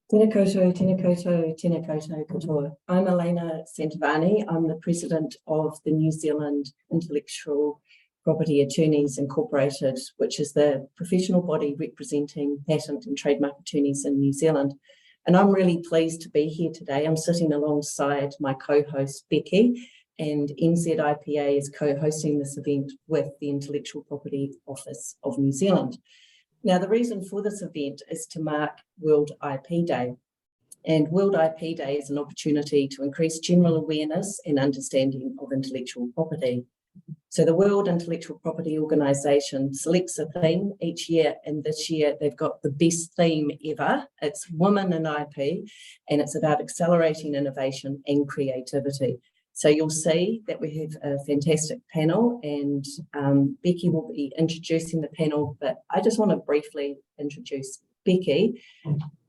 Tēnā koutou, tēnā koutou, tēnā koutou katoa. I'm Elena Santivani. I'm the president of the New Zealand Intellectual Property Attorneys Incorporated, which is the professional body representing patent and trademark attorneys in New Zealand. And I'm really pleased to be here today. I'm sitting alongside my co-host Becky, and NZIPA is co-hosting this event with the Intellectual Property Office of New Zealand. Now, the reason for this event is to mark World IP Day. And World IP Day is an opportunity to increase general awareness and understanding of intellectual property. So the World Intellectual Property Organisation selects a theme each year, and this year they've got the best theme ever. It's Women in IP, and it's about accelerating innovation and creativity. So you'll see that we have a fantastic panel, and Becky will be introducing the panel, but I just want to briefly introduce Becky.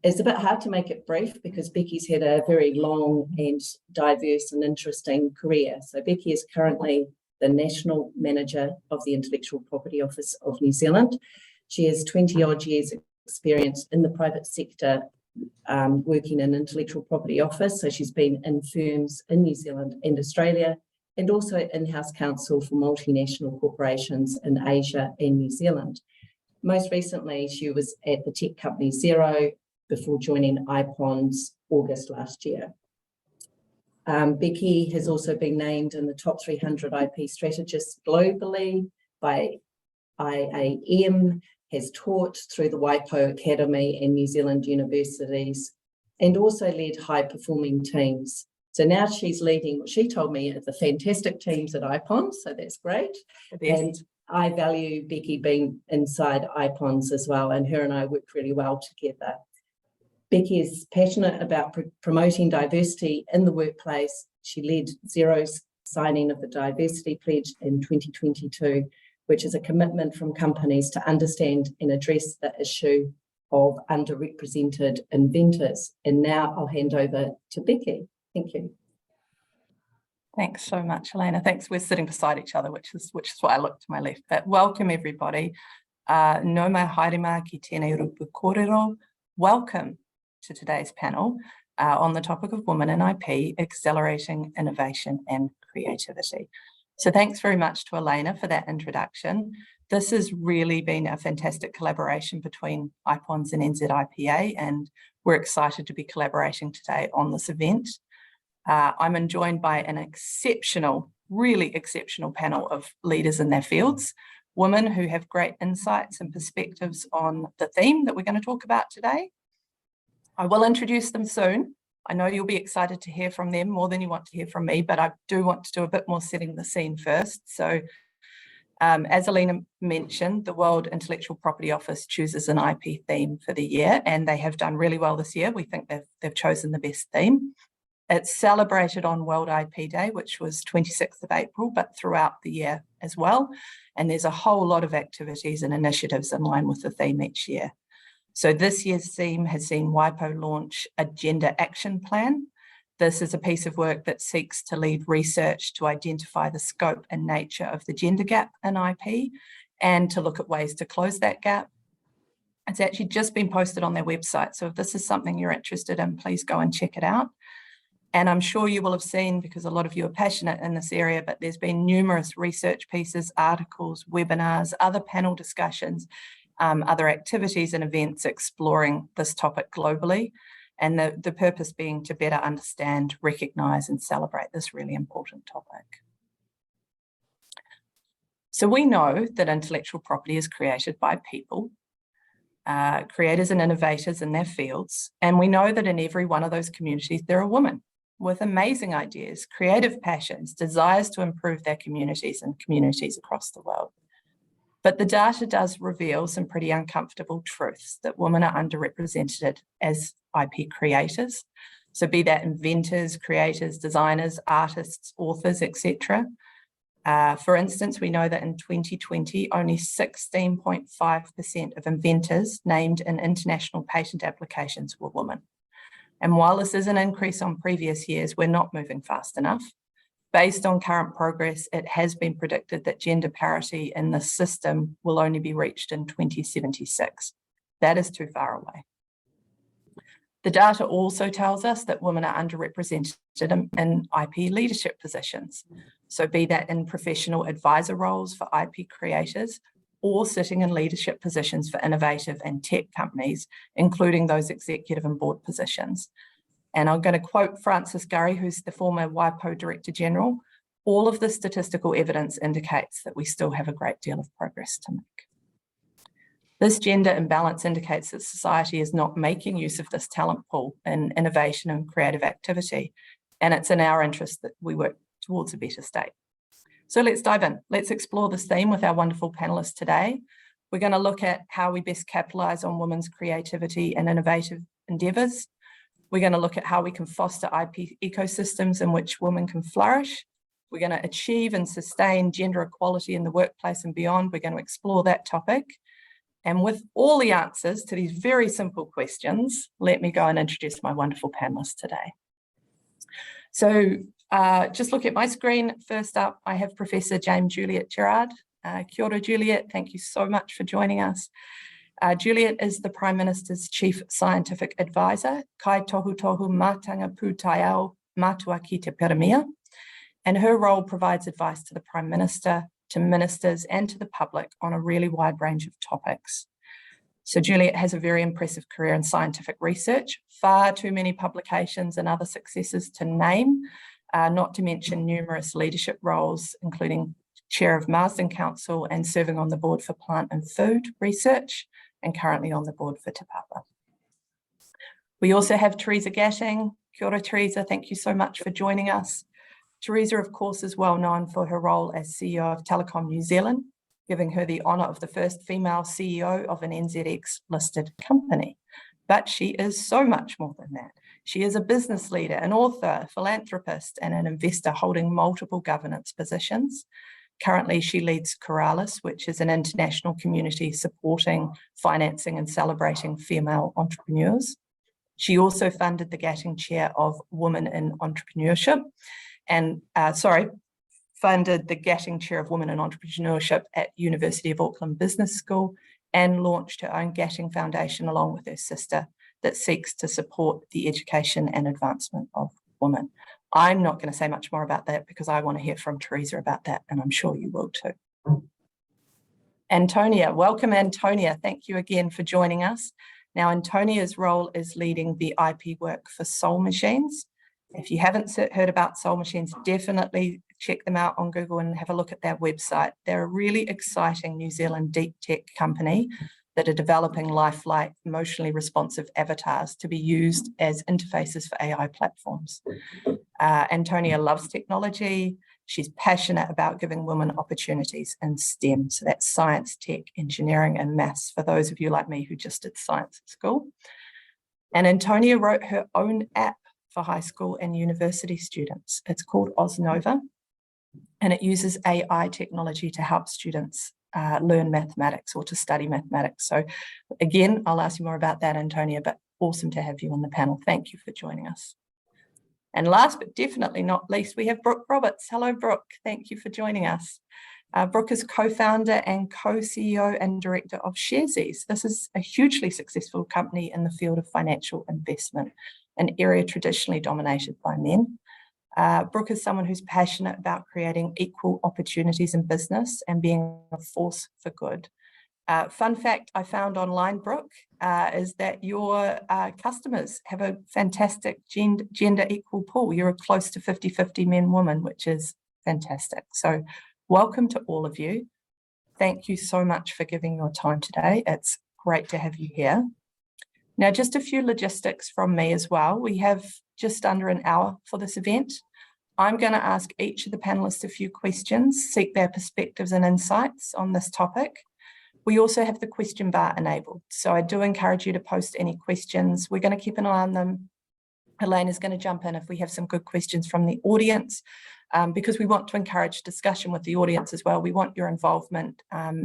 It's a bit hard to make it brief because Becky's had a very long and diverse and interesting career. So Becky is currently the National Manager of the Intellectual Property Office of New Zealand. She has 20 odd years experience in the private sector, working in intellectual property office. So she's been in firms in New Zealand and Australia, and also in-house counsel for multinational corporations in Asia and New Zealand. Most recently, she was at the tech company Xero before joining IPONS August last year. Becky has also been named in the top 300 IP strategists globally by IAM, has taught through the WIPO Academy and New Zealand universities, and also led high-performing teams. So now she's leading what she told me are the fantastic teams at IPONS, so that's great. And I value Becky being inside IPONS as well, and her and I work really well together. Becky is passionate about promoting diversity in the workplace. She led Xero's signing of the Diversity Pledge in 2022, which is a commitment from companies to understand and address the issue of underrepresented inventors. And now I'll hand over to Becky. Thank you. Thanks so much, Elena. Thanks. We're sitting beside each other, which is why I look to my left. But welcome, everybody. No mai haere ki tēnei rupu kōrero. Welcome to today's panel on the topic of women in IP, accelerating innovation and creativity. So thanks very much to Elena for that introduction. This has really been a fantastic collaboration between IPONS and NZIPA, and we're excited to be collaborating today on this event. I'm joined by an exceptional, really exceptional panel of leaders in their fields, women who have great insights and perspectives on the theme that we're going to talk about today. I will introduce them soon. I know you'll be excited to hear from them more than you want to hear from me, but I do want to do a bit more setting the scene first. So as Elena mentioned, the World Intellectual Property Office chooses an IP theme for the year, and they have done really well this year. We think they've chosen the best theme. It's celebrated on World IP Day, which was 26th of April, but throughout the year as well. And there's a whole lot of activities and initiatives in line with the theme each year. So this year's theme has seen WIPO launch a gender action plan. This is a piece of work that seeks to lead research to identify the scope and nature of the gender gap in IP and to look at ways to close that gap. It's actually just been posted on their website. So if this is something you're interested in, please go and check it out. And I'm sure you will have seen, because a lot of you are passionate in this area, but there's been numerous research pieces, articles, webinars, other panel discussions, other activities and events exploring this topic globally, and the purpose being to better understand, recognise and celebrate this really important topic. So we know that intellectual property is created by people, creators and innovators in their fields, and we know that in every one of those communities there are women with amazing ideas, creative passions, desires to improve their communities and communities across the world. But the data does reveal some pretty uncomfortable truths, that women are underrepresented as IP creators. So be that inventors, creators, designers, artists, authors, etc. For instance, we know that in 2020, only 16.5% of inventors named in international patent applications were women. And while this is an increase on previous years, we're not moving fast enough. Based on current progress, it has been predicted that gender parity in the system will only be reached in 2076. That is too far away. The data also tells us that women are underrepresented in IP leadership positions. So be that in professional advisor roles for IP creators or sitting in leadership positions for innovative and tech companies, including those executive and board positions. And I'm going to quote Frances Gurry, who's the former WIPO Director General. All of the statistical evidence indicates that we still have a great deal of progress to make. This gender imbalance indicates that society is not making use of this talent pool in innovation and creative activity, and it's in our interest that we work towards a better state. So let's dive in. Let's explore this theme with our wonderful panelists today. We're going to look at how we best capitalise on women's creativity and innovative endeavours. We're going to look at how we can foster IP ecosystems in which women can flourish. We're going to achieve and sustain gender equality in the workplace and beyond. We're going to explore that topic. And with all the answers to these very simple questions, let me go and introduce my wonderful panelists today. So just look at my screen. First up, I have Professor Juliet Gerrard. Kia ora, Juliet. Thank you so much for joining us. Juliet is the Prime Minister's Chief Scientific Advisor, Kaitohutohu Mātanga Pūtaiao Matua ki te Pirimia, and her role provides advice to the Prime Minister, to ministers and to the public on a really wide range of topics. So Juliet has a very impressive career in scientific research, far too many publications and other successes to name, not to mention numerous leadership roles, including Chair of Marsden Council and serving on the board for Plant and Food Research, and currently on the board for Te Papa. We also have Theresa Gattung. Kia ora, Theresa, thank you so much for joining us. Theresa, of course, is well known for her role as CEO of Telecom New Zealand, giving her the honour of the first female CEO of an NZX-listed company. But she is so much more than that. She is a business leader, an author, a philanthropist, and an investor holding multiple governance positions. Currently, she leads Coralus, which is an international community supporting, financing, and celebrating female entrepreneurs. She also funded the Gattung Chair of Women in Entrepreneurship, and funded the Gattung Chair of Women in Entrepreneurship at University of Auckland Business School, and launched her own Gattung Foundation along with her sister that seeks to support the education and advancement of women. I'm not going to say much more about that because I want to hear from Theresa about that, and I'm sure you will too. Antonia, welcome Antonia. Thank you again for joining us. Now, Antonia's role is leading the IP work for Soul Machines. If you haven't heard about Soul Machines, definitely check them out on Google and have a look at their website. They're a really exciting New Zealand deep tech company that are developing lifelike, emotionally responsive avatars to be used as interfaces for AI platforms. Antonia loves technology. She's passionate about giving women opportunities in STEM. So that's science, tech, engineering, and maths, for those of you like me who just did science at school. And Antonia wrote her own app for high school and university students. It's called Osnova, and it uses AI technology to help students learn mathematics or to study mathematics. So again, I'll ask you more about that, Antonia, but awesome to have you on the panel. Thank you for joining us. And last but definitely not least, we have Brooke Roberts. Hello, Brooke. Thank you for joining us. Brooke is co-founder and co-CEO and director of Sharesies. This is a hugely successful company in the field of financial investment, an area traditionally dominated by men. Brooke is someone who's passionate about creating equal opportunities in business and being a force for good. Fun fact I found online, Brooke, is that your customers have a fantastic gender equal pool. You're close to 50-50 men, women, which is fantastic. So welcome to all of you. Thank you so much for giving your time today. It's great to have you here. Now, just a few logistics from me as well. We have just under an hour for this event. I'm going to ask each of the panelists a few questions, seek their perspectives and insights on this topic. We also have the question bar enabled, so I do encourage you to post any questions. We're going to keep an eye on them. Elaine is going to jump in if we have some good questions from the audience, because we want to encourage discussion with the audience as well. We want your involvement.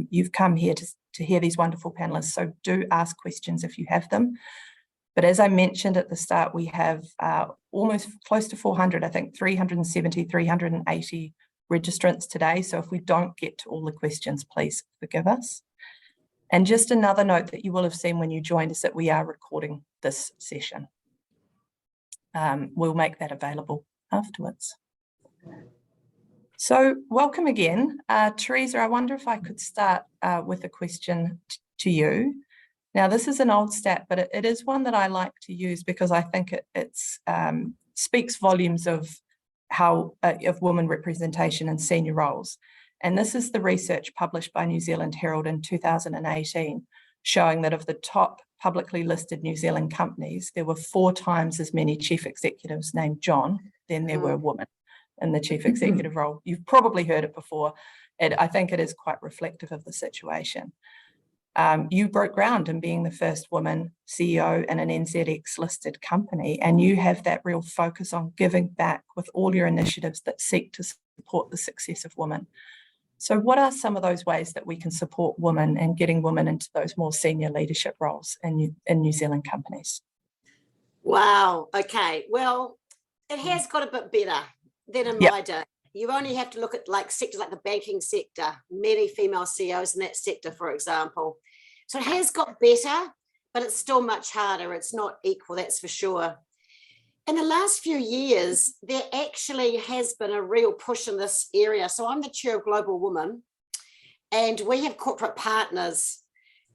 You've come here to hear these wonderful panelists, so do ask questions if you have them. But as I mentioned at the start, we have almost close to 400, I think 370, 380 registrants today. So if we don't get to all the questions, please forgive us. And just another note that you will have seen when you joined is that we are recording this session. we'll make that available afterwards. So welcome again. Theresa, I wonder if I could start with a question to you. Now, this is an old stat, but it is one that I like to use because I think it speaks volumes of women representation in senior roles. And this is the research published by New Zealand Herald in 2018, showing that of the top publicly listed New Zealand companies, there were 4 times as many chief executives named John than there were women in the chief executive role. You've probably heard it before, and I think it is quite reflective of the situation. You broke ground in being the first woman CEO in an NZX listed company, and you have that real focus on giving back with all your initiatives that seek to support the success of women. So what are some of those ways that we can support women and getting women into those more senior leadership roles in New Zealand companies? Wow, okay. Well, it has got a bit better than in my day. You only have to look at like sectors like the banking sector, many female CEOs in that sector, for example. So it has got better, but it's still much harder. It's not equal, that's for sure. In the last few years, there actually has been a real push in this area. So I'm the chair of Global Women, and we have corporate partners,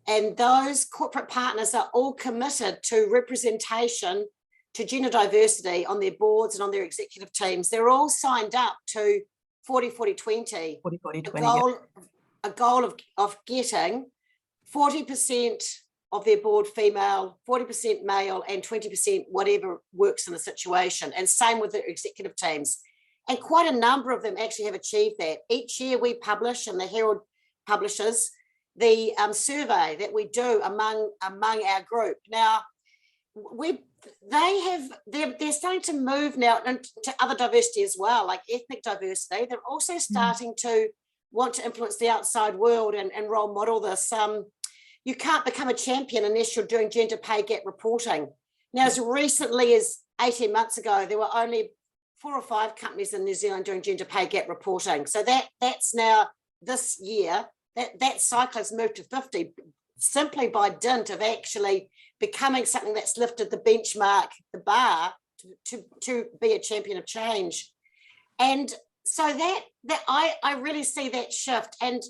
and those corporate partners are all committed to representation, to gender diversity on their boards and on their executive teams. They're all signed up to 40-40-20, a goal of getting 40% of their board female, 40% male, and 20% whatever works in the situation, and same with their executive teams. And quite a number of them actually have achieved that. Each year we publish, and the Herald publishes, the survey that we do among our group. Now, they're starting to move now into other diversity as well, like ethnic diversity. They're also starting to want to influence the outside world and role model this. You can't become a champion unless you're doing gender pay gap reporting. Now, as recently as 18 months ago, there were only 4 or 5 companies in New Zealand doing gender pay gap reporting. So that's now this year, that cycle has moved to 50, simply by dint of actually becoming something that's lifted the benchmark, the bar, to be a champion of change. And so that I really see that shift. And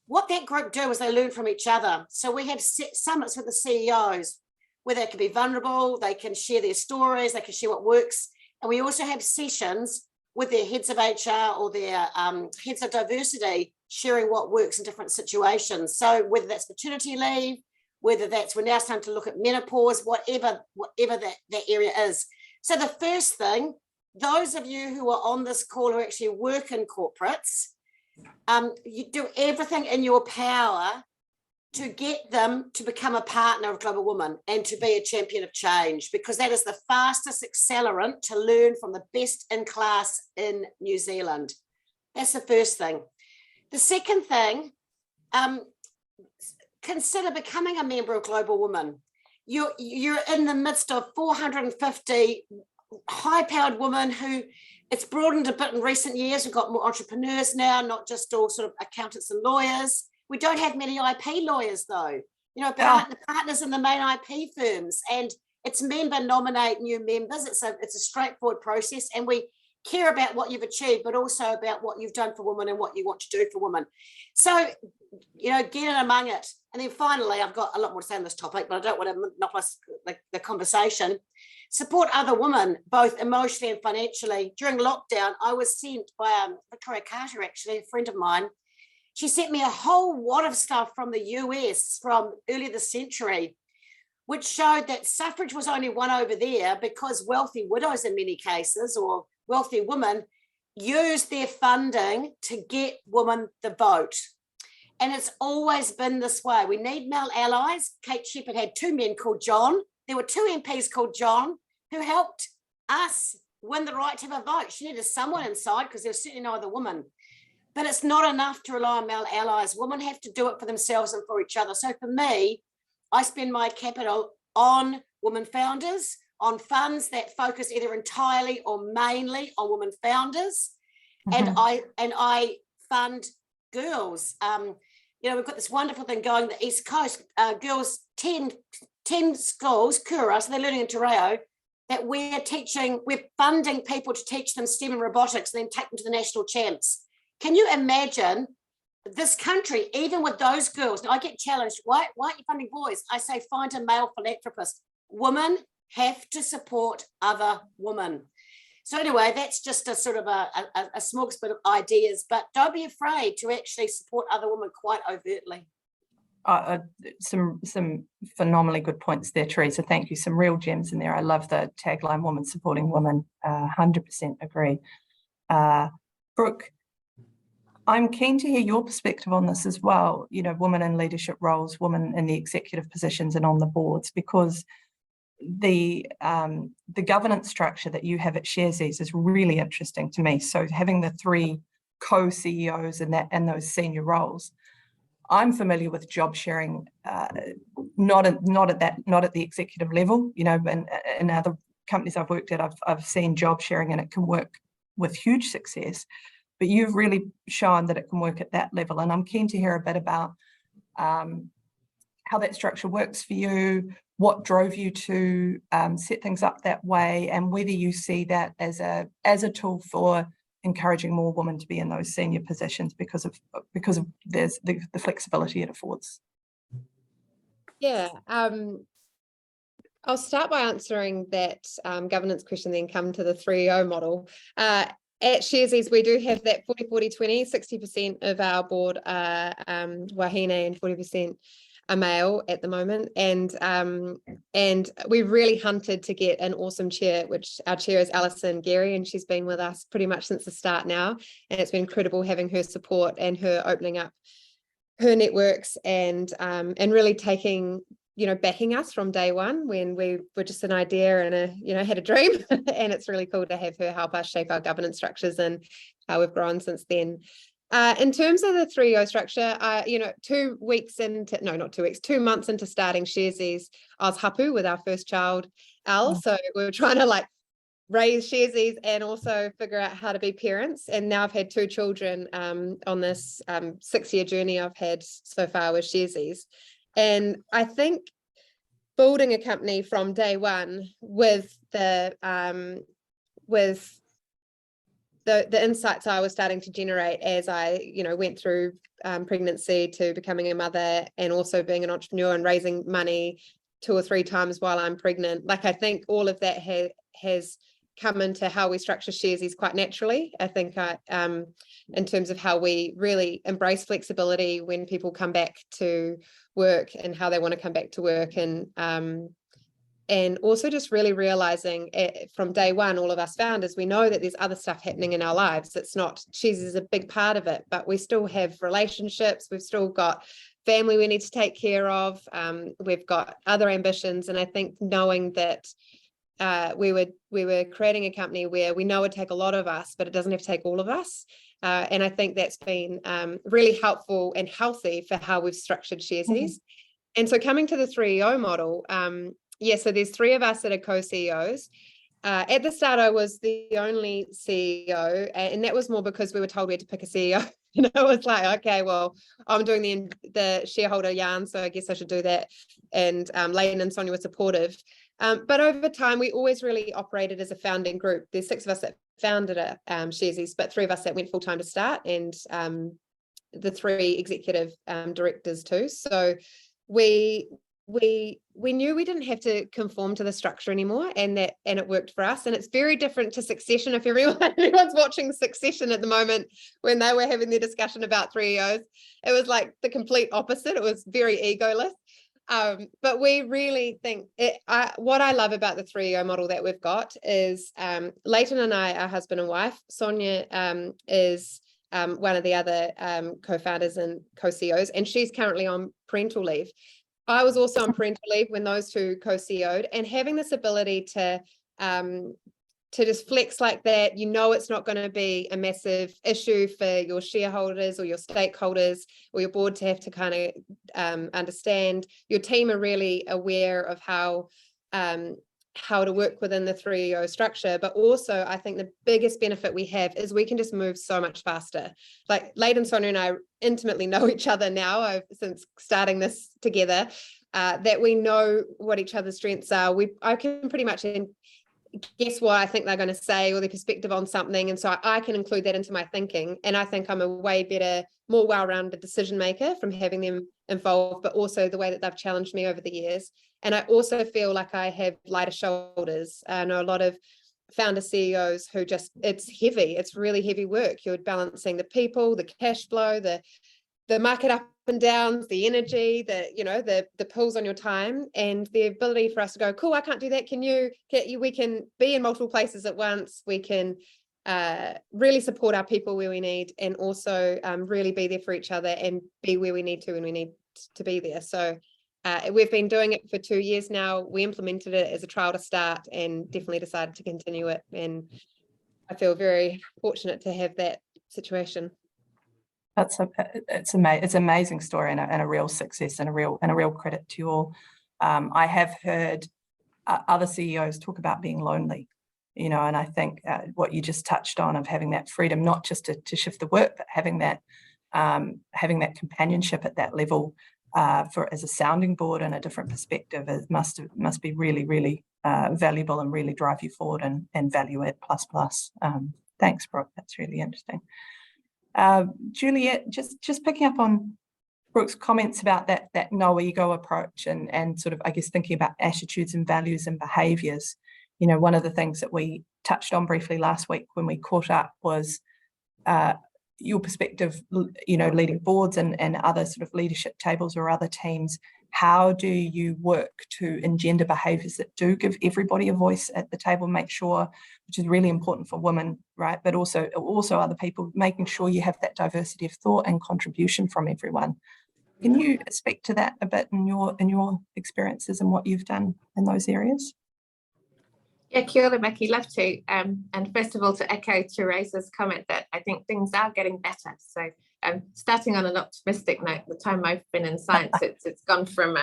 what that group do is they learn from each other. So we have summits with the CEOs where they can be vulnerable, they can share their stories, they can share what works. And we also have sessions with their heads of HR or their heads of diversity, sharing what works in different situations. So whether that's maternity leave, whether that's, we're now starting to look at menopause, whatever that area is. So the first thing, those of you who are on this call who actually work in corporates, you do everything in your power to get them to become a partner of Global Women and to be a champion of change, because that is the fastest accelerant to learn from the best in class in New Zealand. That's the first thing. The second thing, consider becoming a member of Global Women. You're in the midst of 450 high-powered women who, it's broadened a bit in recent years. We've got more entrepreneurs now, not just all sort of accountants and lawyers. We don't have many IP lawyers though. You know, partners in the main IP firms, and it's member nominate new members. It's a straightforward process, and we care about what you've achieved, but also about what you've done for women and what you want to do for women. So, you know, get in among it. And then finally, I've got a lot more to say on this topic, but I don't want to monopolise the conversation. Support other women, both emotionally and financially. During lockdown, I was sent by Victoria Carter, actually, a friend of mine. She sent me a whole lot of stuff from the US from earlier this century, which showed that suffrage was only won over there because wealthy widows in many cases, or wealthy women, used their funding to get women the vote. And it's always been this way. We need male allies. Kate Shepherd had 2 men called John. There were 2 MPs called John who helped us win the right to have a vote. She needed someone inside because there was certainly no other woman. But it's not enough to rely on male allies. Women have to do it for themselves and for each other. So for me, I spend my capital on women founders, on funds that focus either entirely or mainly on women founders. And I fund girls. You know, we've got this wonderful thing going the East Coast. Girls, 10 schools, Kura, so they're learning in Te Reo, that we're funding people to teach them STEM and robotics and then take them to the national champs. Can you imagine this country, even with those girls? Now I get challenged, why aren't you funding boys? I say, find a male philanthropist. Women have to support other women. So anyway, that's just a sort of a smorgasbord of ideas, but don't be afraid to actually support other women quite overtly. Some phenomenally good points there, Theresa. Thank you. Some real gems in there. I love the tagline, women supporting women. 100% agree. Brooke, I'm keen to hear your perspective on this as well. You know, women in leadership roles, women in the executive positions and on the boards, because the governance structure that you have at Sharesies is really interesting to me. So having the 3 co-CEOs and those senior roles. I'm familiar with job sharing, not at the executive level. You know, in other companies I've worked at, I've seen job sharing and it can work with huge success. But you've really shown that it can work at that level, and I'm keen to hear a bit about how that structure works for you, what drove you to set things up that way, and whether you see that as a tool for encouraging more women to be in those senior positions because of there's the flexibility it affords. Yeah, I'll start by answering that governance question, then come to the 3EO model. At Sharesies, we do have that 40-40-20, 60% of our board are wahine and 40% are male at the moment, and we really hunted to get an awesome chair, which our chair is Alison Gary, and she's been with us pretty much since the start now, and it's been incredible having her support and her opening up her networks and really taking, you know, backing us from day one when we were just an idea and had a dream. And it's really cool to have her help us shape our governance structures and how we've grown since then. In terms of the 3EO structure, 2 months into starting Sharesies, I was hapu with our first child, Al. So we were trying to raise Sharesies and also figure out how to be parents. And now I've had 2 children on this 6-year journey I've had so far with Sharesies. And I think building a company from day one with the insights I was starting to generate as I, went through pregnancy to becoming a mother and also being an entrepreneur and raising money 2 or 3 times while I'm pregnant. I think all of that has come into how we structure Sharesies quite naturally. I think in terms of how we really embrace flexibility when people come back to work and how they want to come back to work, and also just really realizing from day one, all of us founders, we know that there's other stuff happening in our lives. It's not, Sharesies is a big part of it, but we still have relationships. We've still got family we need to take care of. We've got other ambitions. And I think knowing that we were creating a company where we know it would take a lot of us, but it doesn't have to take all of us. And I think that's been really helpful and healthy for how we've structured Sharesies. Mm-hmm. And so coming to the 3EO model, so there's 3 of us that are co-CEOs. At the start, I was the only CEO, and that was more because we were told we had to pick a CEO. It was like, okay, well, I'm doing the shareholder yarn, so I guess I should do that. And Layton and Sonia were supportive. But over time, we always really operated as a founding group. There's 6 of us that founded Sharesies, but 3 of us that went full-time to start, and the 3 executive directors too. So we knew we didn't have to conform to the structure anymore, and it worked for us. And it's very different to Succession. If anyone's watching Succession at the moment, when they were having their discussion about 3EOs, it was like the complete opposite. It was very egoless. But we really think what I love about the 3EO model that we've got is Layton and I are husband and wife. Sonia is one of the other co-founders and co-CEOs, and she's currently on parental leave. I was also on parental leave when those 2 co-CEO'd, and having this ability to just flex like that, it's not going to be a massive issue for your shareholders or your stakeholders or your board to have to kind of understand. Your team are really aware of how to work within the 3EO structure. But also, I think the biggest benefit we have is we can just move so much faster. Like Layton, Sonia and I intimately know each other now since starting this together, that we know what each other's strengths are. I can pretty much guess what I think they're going to say or their perspective on something. And so I can include that into my thinking. And I think I'm a way better, more well-rounded decision maker from having them involved, but also the way that they've challenged me over the years. And I also feel like I have lighter shoulders. I know a lot of founder CEOs who just, it's heavy. It's really heavy work. You're balancing the people, the cash flow, the market up and downs, the energy, the pulls on your time, and the ability for us to go, cool, I can't do that. We can be in multiple places at once. We can really support our people where we need, and also really be there for each other and be where we need to when we need to be there. So we've been doing it for 2 years now. We implemented it as a trial to start and definitely decided to continue it. And I feel very fortunate to have that situation. It's an amazing story and a real success and a real credit to you all. I have heard other CEOs talk about being lonely, and I think what you just touched on of having that freedom, not just to shift the work, but having that companionship at that level as a sounding board and a different perspective, it must be really, really valuable and really drive you forward and value add plus. Thanks, Brooke. That's really interesting. Juliet, just picking up on Brooke's comments about that no ego approach and sort of, I guess, thinking about attitudes and values and behaviours. One of the things that we touched on briefly last week when we caught up was your perspective, leading boards and other sort of leadership tables or other teams. How do you work to engender behaviours that do give everybody a voice at the table, make sure, which is really important for women, right? But also other people, making sure you have that diversity of thought and contribution from everyone. Can you speak to that a bit in your experiences and what you've done in those areas? Yeah, kia ora, Becky, love to. And first of all, to echo Theresa's comment that I think things are getting better. So starting on an optimistic note, the time I've been in science, it's gone from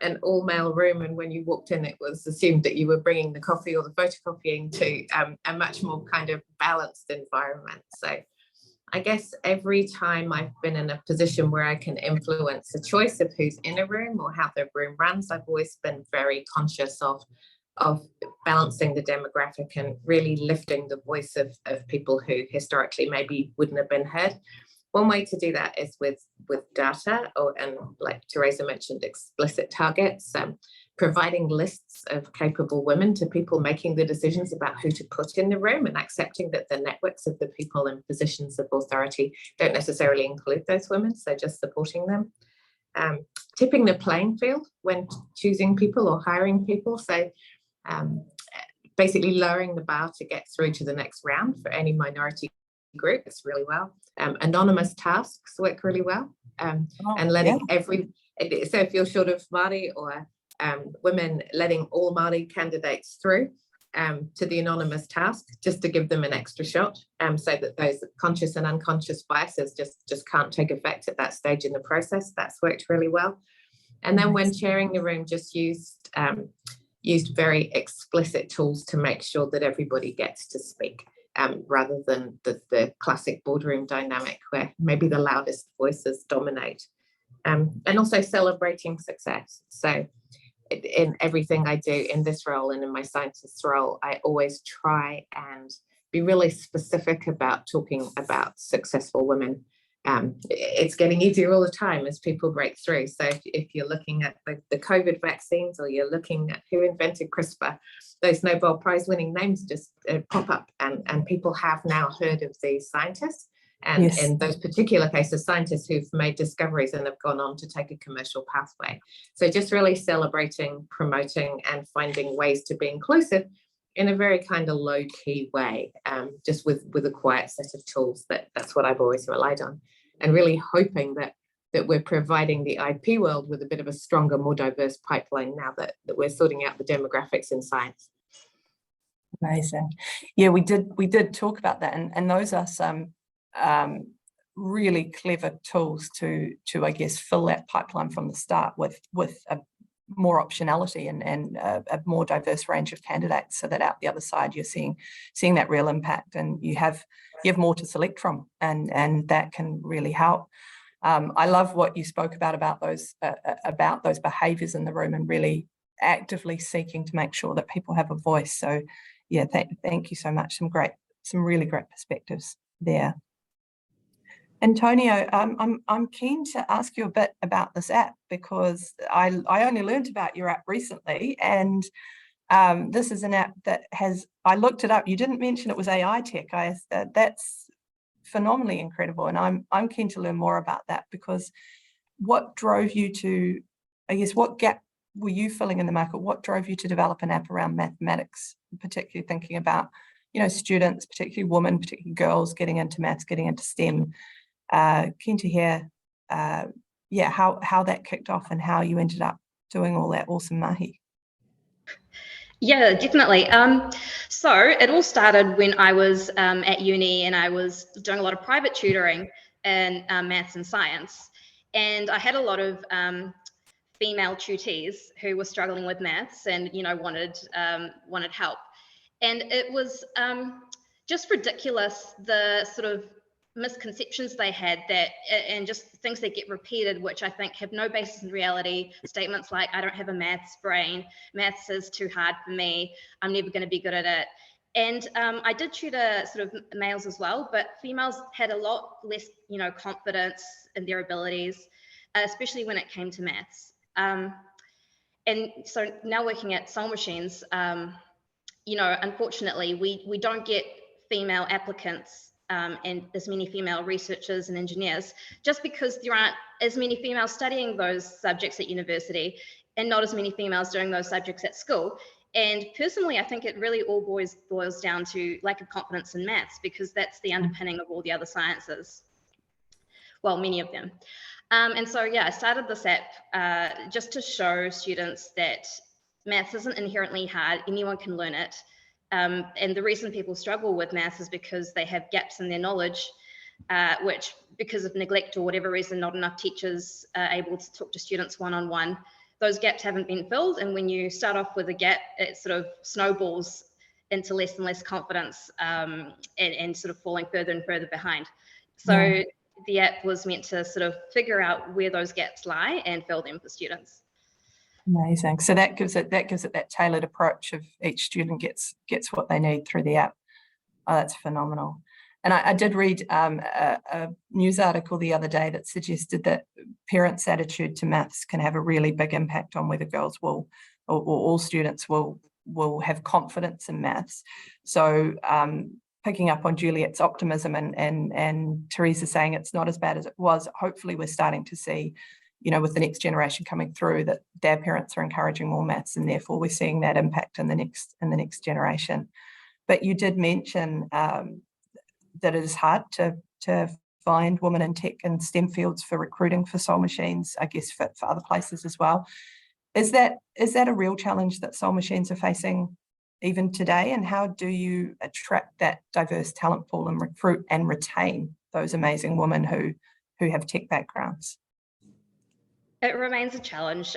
an all-male room, and when you walked in, it was assumed that you were bringing the coffee or the photocopying, to a much more kind of balanced environment. So I guess every time I've been in a position where I can influence the choice of who's in a room or how the room runs, I've always been very conscious of balancing the demographic and really lifting the voice of people who historically maybe wouldn't have been heard. One way to do that is with data, and like Theresa mentioned, explicit targets, providing lists of capable women to people making the decisions about who to put in the room, and accepting that the networks of the people in positions of authority don't necessarily include those women, so just supporting them. Tipping the playing field when choosing people or hiring people, so basically lowering the bar to get through to the next round for any minority group. It's really well. Anonymous tasks work really well, and letting so if you're short of Māori or women, letting all Māori candidates through to the anonymous task, just to give them an extra shot, so that those conscious and unconscious biases just can't take effect at that stage in the process. That's worked really well. And then when chairing the room, just used very explicit tools to make sure that everybody gets to speak, rather than the classic boardroom dynamic where maybe the loudest voices dominate. And also celebrating success. So in everything I do in this role and in my scientist role, I always try and be really specific about talking about successful women. It's getting easier all the time as people break through. So if you're looking at the COVID vaccines, or you're looking at who invented CRISPR, those Nobel Prize winning names just pop up, and people have now heard of these scientists. And yes, in those particular cases, scientists who've made discoveries and have gone on to take a commercial pathway. So just really celebrating, promoting, and finding ways to be inclusive in a very kind of low-key way, just with a quiet set of tools. That's what I've always relied on, and really hoping that we're providing the IP world with a bit of a stronger, more diverse pipeline now that we're sorting out the demographics in science. Amazing. Yeah, we did talk about that, and those are some really clever tools to I guess fill that pipeline from the start with a more optionality and a more diverse range of candidates, so that out the other side you're seeing that real impact, and you have more to select from, and that can really help. I love what you spoke about those behaviours in the room, and really actively seeking to make sure that people have a voice. So yeah, thank you so much. Some really great perspectives there. Antonia, I'm keen to ask you a bit about this app, because I only learned about your app recently, and this is an app that I looked it up. You didn't mention it was AI tech. That's phenomenally incredible, and I'm keen to learn more about that, because what drove you to, I guess, what gap were you filling in the market? What drove you to develop an app around mathematics, particularly thinking about, students, particularly women, particularly girls getting into maths, getting into STEM? Keen to hear, how that kicked off and how you ended up doing all that awesome mahi. Yeah, definitely. So it all started when I was at uni, and I was doing a lot of private tutoring in maths and science. And I had a lot of female tutees who were struggling with maths and, wanted help. And it was just ridiculous, the sort of misconceptions they had and just things that get repeated, which I think have no basis in reality. Statements like, I don't have a maths brain, maths is too hard for me, I'm never going to be good at it. And I did tutor sort of males as well, but females had a lot less, confidence in their abilities, especially when it came to maths. And so now working at Soul Machines, unfortunately, we don't get female applicants and as many female researchers and engineers, just because there aren't as many females studying those subjects at university and not as many females doing those subjects at school. And personally, I think it really all boils down to lack of confidence in maths, because that's the underpinning of all the other sciences. Well, many of them. And so, yeah, I started this app just to show students that maths isn't inherently hard, anyone can learn it. And the reason people struggle with maths is because they have gaps in their knowledge, which, because of neglect or whatever reason, not enough teachers are able to talk to students one-on-one. Those gaps haven't been filled, and when you start off with a gap, it sort of snowballs into less and less confidence, and sort of falling further and further behind. So the app was meant to sort of figure out where those gaps lie and fill them for students. Amazing. So that gives it that tailored approach of each student gets what they need through the app. Oh, that's phenomenal. And I did read a news article the other day that suggested that parents' attitude to maths can have a really big impact on whether girls will, or all students will have confidence in maths. So picking up on Juliet's optimism and Theresa saying it's not as bad as it was, hopefully we're starting to see, with the next generation coming through, that their parents are encouraging more maths, and therefore we're seeing that impact in the next generation. But you did mention that it is hard to find women in tech and STEM fields for recruiting for Soul Machines, I guess for other places as well. Is that a real challenge that Soul Machines are facing even today? And how do you attract that diverse talent pool and recruit and retain those amazing women who have tech backgrounds? It remains a challenge.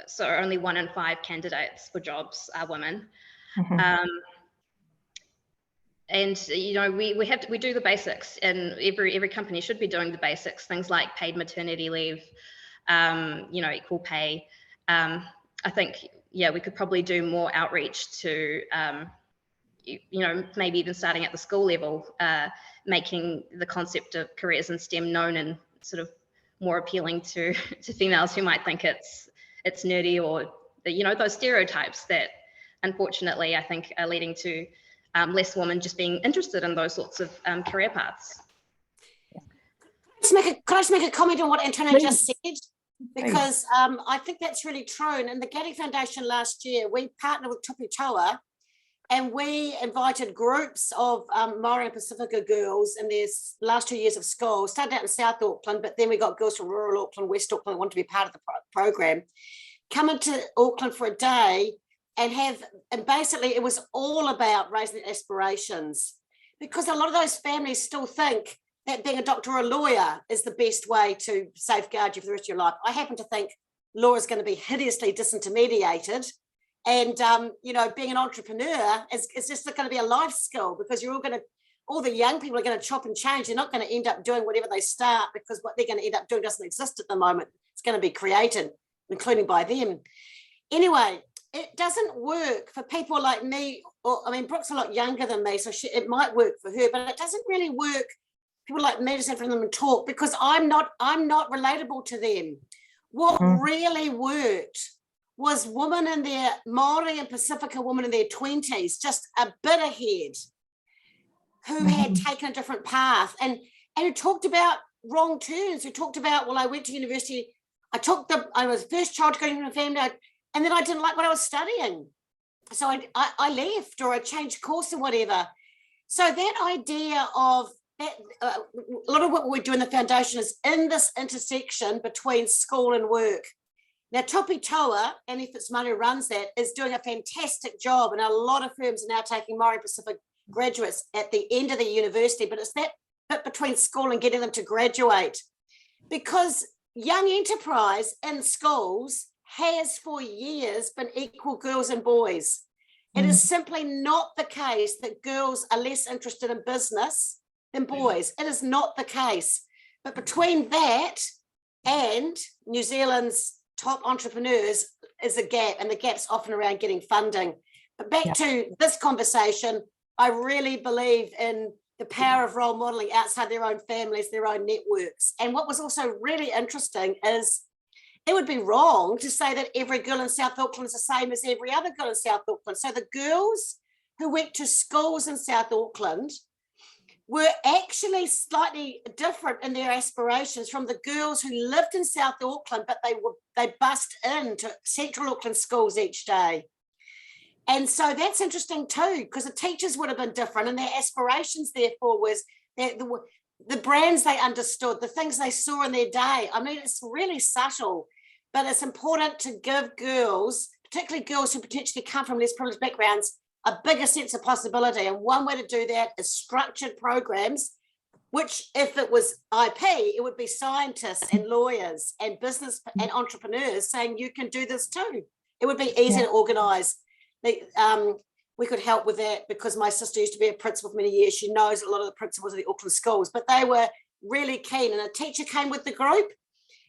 So only 1 in 5 candidates for jobs are women. Mm-hmm. And we do the basics, and every company should be doing the basics, things like paid maternity leave, equal pay. I think, we could probably do more outreach to, maybe even starting at the school level, making the concept of careers in STEM known and sort of more appealing to females who might think it's nerdy, or those stereotypes that unfortunately I think are leading to less women just being interested in those sorts of career paths. Could I just make a comment on what Antonia just said? Because I think that's really true. And in the Gattung Foundation last year, we partnered with Pūtaiao, and we invited groups of Māori and Pacifica girls in their last 2 years of school. Started out in South Auckland, but then we got girls from rural Auckland, West Auckland, who wanted to be part of the program, come into Auckland for a day and basically it was all about raising aspirations, because a lot of those families still think that being a doctor or a lawyer is the best way to safeguard you for the rest of your life. I happen to think law is going to be hideously disintermediated, and being an entrepreneur is just going to be a life skill, because all the young people are going to chop and change. They're not going to end up doing whatever they start, because what they're going to end up doing doesn't exist at the moment. It's going to be created, including by them. Anyway, it doesn't work for people like me, or I mean, Brooke's a lot younger than me, so it might work for her, but it doesn't really work. People like me just have them and talk because I'm not relatable to them. What really worked was women in their Māori and Pacifica women in their 20s, just a bit ahead, who had taken a different path and who talked about wrong turns, who talked about, well, I went to university, I was the first child to go into a family, and then I didn't like what I was studying. So I left, or I changed course or whatever. So that idea of that, a lot of what we do in the foundation is in this intersection between school and work. Now, Topi Toa, Annie Fitzmaurice, who runs that, is doing a fantastic job, and a lot of firms are now taking Māori Pacific graduates at the end of the university, but it's that bit between school and getting them to graduate. Because young enterprise in schools has for years been equal girls and boys. It is simply not the case that girls are less interested in business than boys. It is not the case. But between that and New Zealand's top entrepreneurs is a gap, and the gap's often around getting funding. But back to this conversation, I really believe in the power of role modeling outside their own families, their own networks. And what was also really interesting is it would be wrong to say that every girl in South Auckland is the same as every other girl in South Auckland. So the girls who went to schools in South Auckland were actually slightly different in their aspirations from the girls who lived in South Auckland, but they bussed into Central Auckland schools each day. And so that's interesting too, because the teachers would have been different, and their aspirations therefore was the brands they understood, the things they saw in their day. I mean, it's really subtle, but it's important to give girls, particularly girls who potentially come from less privileged backgrounds, a bigger sense of possibility. And one way to do that is structured programs, which if it was IP, it would be scientists and lawyers and business and entrepreneurs saying, you can do this too. It would be easy to organise. We could help with that because my sister used to be a principal for many years. She knows a lot of the principals of the Auckland schools, but they were really keen. And a teacher came with the group.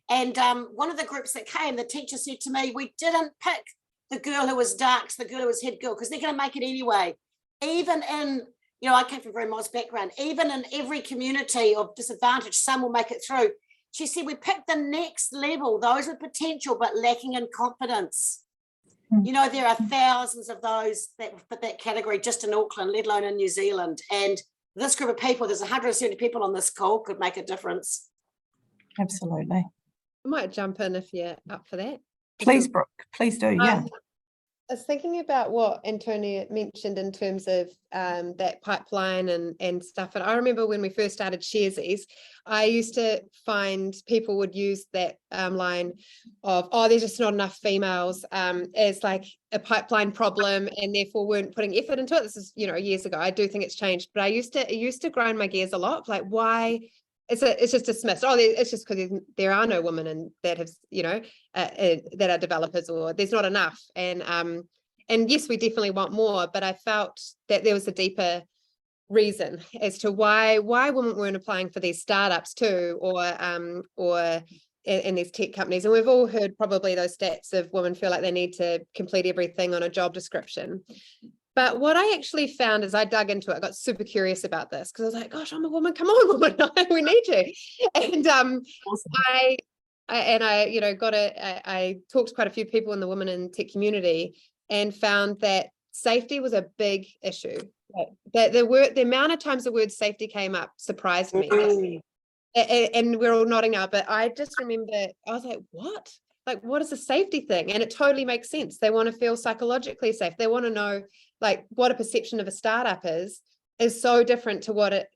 And one of the groups that came, the teacher said to me, we didn't pick the girl who was dark, the girl who was head girl, because they're going to make it anyway. Even in, I came from a very modest background, even in every community of disadvantage, some will make it through. She said, we picked the next level, those with potential, but lacking in confidence. There are thousands of those that fit that category just in Auckland, let alone in New Zealand. And this group of people, there's 170 people on this call, could make a difference. Absolutely. I might jump in if you're up for that. Please, Brooke, please do. Yeah. I was thinking about what Antonia mentioned in terms of that pipeline and stuff. And I remember when we first started Sharesies, I used to find people would use that line of, oh, there's just not enough females as like a pipeline problem, and therefore weren't putting effort into it. This is, years ago. I do think it's changed, but it used to grind my gears a lot. Like, why? It's just dismissed. Oh, it's just because there are no women and that have, that are developers, or there's not enough. And yes, we definitely want more, but I felt that there was a deeper reason as to why women weren't applying for these startups too, or in these tech companies. And we've all heard probably those stats of women feel like they need to complete everything on a job description. But what I actually found as I dug into it, I got super curious about this because I was like, gosh, I'm a woman. Come on, woman, we need you. And awesome. I talked to quite a few people in the women in tech community and found that safety was a big issue. That the amount of times the word safety came up surprised me. And we're all nodding now, but I just remember, I was like, what? Like, what is a safety thing? And it totally makes sense. They want to feel psychologically safe. They want to know, like, what a perception of a startup is so different to what it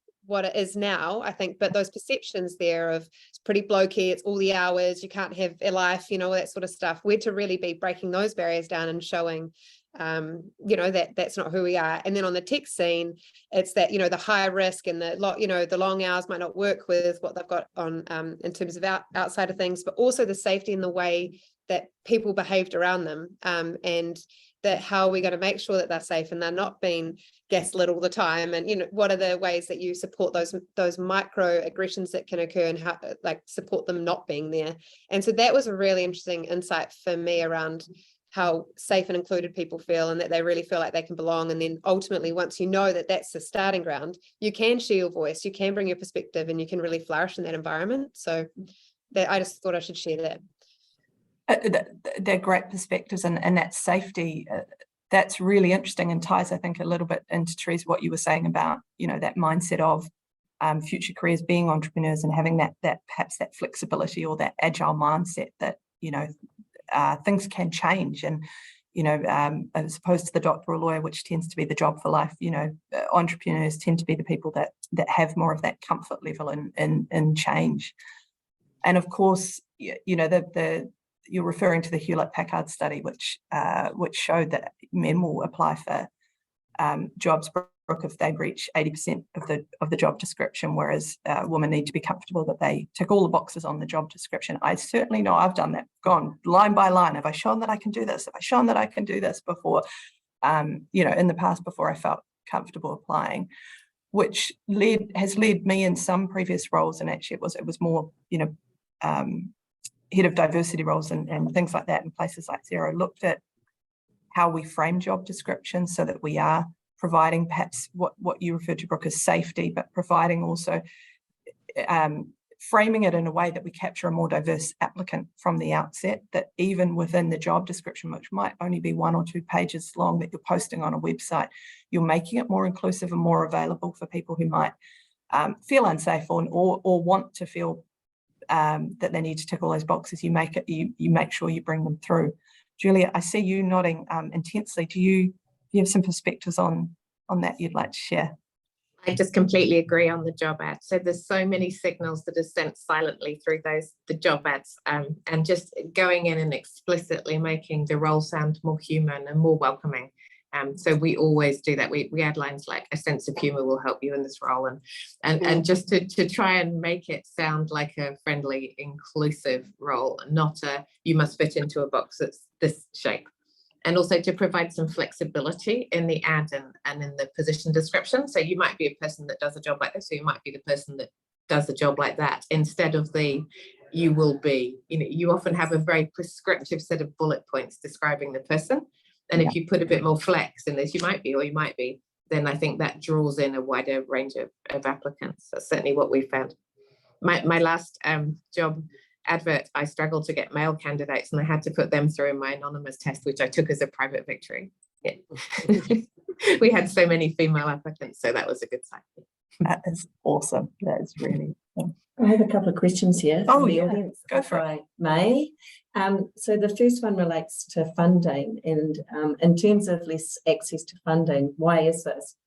is now, I think. But those perceptions there of it's pretty blokey, it's all the hours, you can't have a life, all that sort of stuff. We're to really be breaking those barriers down and showing, that's not who we are. And then on the tech scene, it's that, the high risk and the long hours might not work with what they've got on in terms of outside of things, but also the safety and the way that people behaved around them, and that how are we going to make sure that they're safe and they're not being gaslit all the time, and what are the ways that you support those micro aggressions that can occur, and how support them not being there. And so that was a really interesting insight for me around how safe and included people feel, and that they really feel like they can belong. And then ultimately, once you know that that's the starting ground, you can share your voice, you can bring your perspective, and you can really flourish in that environment. So that, I just thought I should share that. They're great perspectives, and that safety, that's really interesting, and ties, I think, a little bit into, Theresa, what you were saying about, you know, that mindset of future careers, being entrepreneurs, and having that perhaps that flexibility or that agile mindset that, you know, things can change. And, you know, as opposed to the doctor or lawyer, which tends to be the job for life, you know, entrepreneurs tend to be the people that have more of that comfort level in change. And of course, you know, you're referring to the Hewlett-Packard study, which showed that men will apply for jobs, Brooke, if they reach 80% of the job description, whereas women need to be comfortable that they tick all the boxes on the job description. I certainly know I've done that, gone line by line. Have I shown that I can do this? Have I shown that I can do this before, you know, in the past, before I felt comfortable applying, which has led me in some previous roles, and actually it was more, you know, head of diversity roles and things like that in places like Xero, looked at how we frame job descriptions so that we are providing perhaps what you referred to, Brooke, as safety, but providing also framing it in a way that we capture a more diverse applicant from the outset, that even within the job description, which might only be 1 or 2 pages long that you're posting on a website, you're making it more inclusive and more available for people who might feel unsafe or want to feel that they need to tick all those boxes. You make sure you bring them through. Juliet, I see you nodding intensely. Do you have some perspectives on that you'd like to share? I just completely agree on the job ad. So there's so many signals that are sent silently through the job ads, and just going in and explicitly making the role sound more human and more welcoming. So we always do that. We add lines like, a sense of humor will help you in this role, and just to try and make it sound like a friendly, inclusive role, not a you must fit into a box that's this shape. And also to provide some flexibility in the ad and in the position description. So you might be a person that does a job like this, or you might be the person that does a job like that, instead of the you will be. You know, you often have a very prescriptive set of bullet points describing the person. And if you put a bit more flex in this, you might be, or you might be, then I think that draws in a wider range of applicants. That's certainly what we found. My last job advert, I struggled to get male candidates, and I had to put them through my anonymous test, which I took as a private victory. Yeah. We had so many female applicants, so that was a good sign. That is awesome. That is really awesome. I have a couple of questions here from the audience, go for it. I may. So the first one relates to funding, and in terms of less access to funding, why is this?